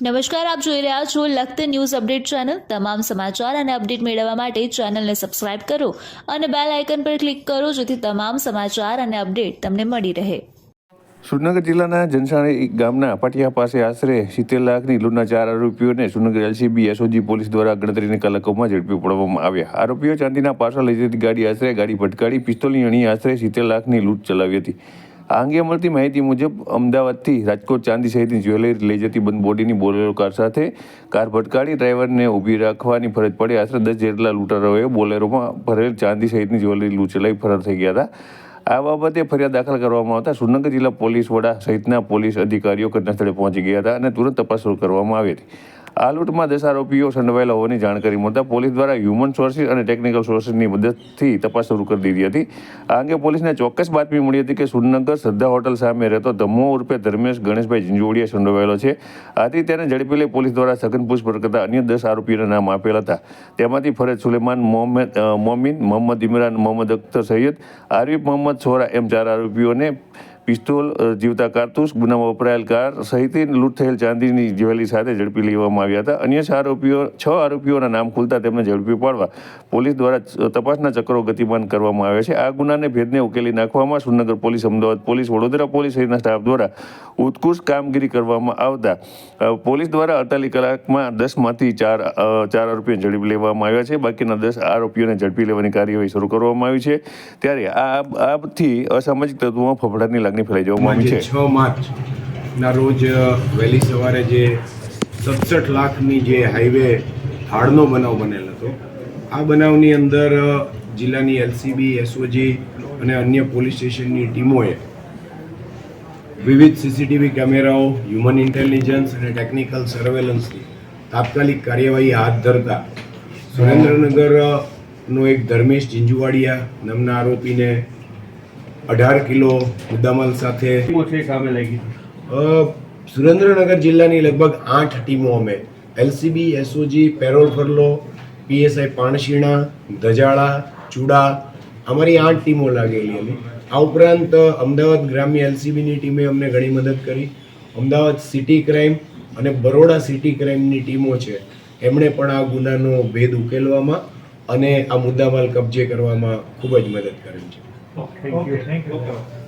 નમસ્કાર, આપ જોઈ રહ્યા છો લખત ન્યૂઝ અપડેટ ચેનલ। તમામ સમાચાર અને અપડેટ મેળવવા માટે ચેનલને સબસ્ક્રાઇબ કરો અને બેલ આઇકન પર ક્લિક કરો જેથી તમામ સમાચાર અને અપડેટ તમને મળી રહે। સુરનગર જિલ્લાના જનસાણી ગામના પાટિયા પાસે આશરે 70 લાખની લૂંટના 4 આરોપીઓને સુરનગર એલસીબી એસઓજી પોલીસ દ્વારા ગણતરીની કલાકોમાં ઝડપી પાડવામાં આવ્યા। આરોપીઓ ચાંદીના પાર્સલ લઈ જતી ગાડી ભટકાડી પિસ્તોલની અણી આશરે 70 લાખની લૂંટ ચલાવી હતી। આ અંગે મળતી માહિતી મુજબ અમદાવાદથી રાજકોટ ચાંદી સહિતની જ્વેલરી લઈ જતી બંધ બોડીની બોલેરો કાર સાથે કાર ભટકાડી ડ્રાઈવરને ઊભી રાખવાની ફરજ પડી આશરે 10 જેટલા લૂંટારોએ બોલેરોમાં ભરેલ ચાંદી સહિતની જ્વેલરી લૂંટ ચલાવી ફરાર થઈ ગયા હતા। આ બાબતે ફરિયાદ દાખલ કરવામાં આવતા સુરનગર જિલ્લા પોલીસ વડા સહિતના પોલીસ અધિકારીઓ ઘટનાસ્થળે પહોંચી ગયા હતા અને તુરંત તપાસ શરૂ કરવામાં આવી હતી। આ લૂંટમાં 10 આરોપીઓ સંડોવાયેલા હોવાની જાણકારી મળતા પોલીસ દ્વારા હ્યુમન સોર્સિસ અને ટેકનિકલ સોર્સિસની મદદથી તપાસ શરૂ કરી દીધી હતી। આ અંગે પોલીસને ચોક્કસ બાતમી મળી હતી કે સુરનગર શ્રદ્ધા હોટલ સામે રહેતો ધમ્મો ઉર્ફે ધર્મેશ ગણેશભાઈ ઝીંઝુવાડિયા સંડોવાયેલો છે। આથી તેને ઝડપી લઈ પોલીસ દ્વારા સઘન પૂછપરછ કરતા અન્ય 10 આરોપીઓના નામ આપેલ હતા। તેમાંથી ફરેદ સુલેમાન મોમીન, મોહમ્મદ ઇમરાન, મોહમ્મદ અખ્તર સૈયદ, આરિફ મોહમ્મદ સોરા એમ 4 આરોપીઓને પિસ્તોલ, જીવતા કારતૂસ, ગુનામાં વપરાયેલ કાર સહિતની લૂંટ થયેલ ચાંદીની જ્વેલરી સાથે ઝડપી લેવામાં આવ્યા હતા। અન્ય 6 આરોપીઓના નામ ખુલતા તેમને ઝડપી પાડવા પોલીસ દ્વારા તપાસના ચક્રો ગતિમાન કરવામાં આવ્યા છે। આ ગુનાને ભેદને ઉકેલી નાખવામાં Surnagar police, Ahmedabad police, Vadodara police સહિતના સ્ટાફ દ્વારા ઉત્કૃષ્ટ કામગીરી કરવામાં આવતા પોલીસ દ્વારા 48 કલાકમાં 10માંથી 4 આરોપીઓને ઝડપી લેવામાં આવ્યા છે। બાકીના 10 આરોપીઓને ઝડપી લેવાની કાર્યવાહી શરૂ કરવામાં આવી છે। ત્યારે આથી અસામાજિક તત્વોમાં ફફડાટની લાગણી ફેલાઈ જવામાં આવી છે। 6 માર્ચના રોજ વહેલી સવારે જે 67 લાખની જે હાઈવે થાળનો બનાવ બનેલ હતો, આ બનાવની અંદર જિલ્લાની એલસીબી, એસઓજી અને અન્ય પોલીસ સ્ટેશનની ટીમોએ વિવિધ સીસીટીવી કેમેરાઓ, હ્યુમન ઇન્ટેલિજન્સ અને ટેકનિકલ સર્વેલન્સની તાત્કાલિક કાર્યવાહી હાથ ધરતા સુરેન્દ્રનગરનો એક ધર્મેશ ઝીંઝુવાડિયા નામના આરોપીને 18 કિલો મુદ્દામાલ સાથે સામે લાગી। સુરેન્દ્રનગર જિલ્લાની લગભગ 8 ટીમો અમે LCB, SOG, parole furlough, PSI Panshina, Dhajala, Chuda, અમારી 8 ટીમો લાગેલી હતી। આ ઉપરાંત અમદાવાદ ગ્રામ્ય એલસીબીની ટીમે અમને ઘણી મદદ કરી। અમદાવાદ સિટી ક્રાઇમ અને બરોડા સિટી ક્રાઇમની ટીમો છે, એમણે પણ આ ગુનાનો ભેદ ઉકેલવામાં અને આ મુદ્દામાલ કબજે કરવામાં ખૂબ જ મદદ કરી છે। Thank you.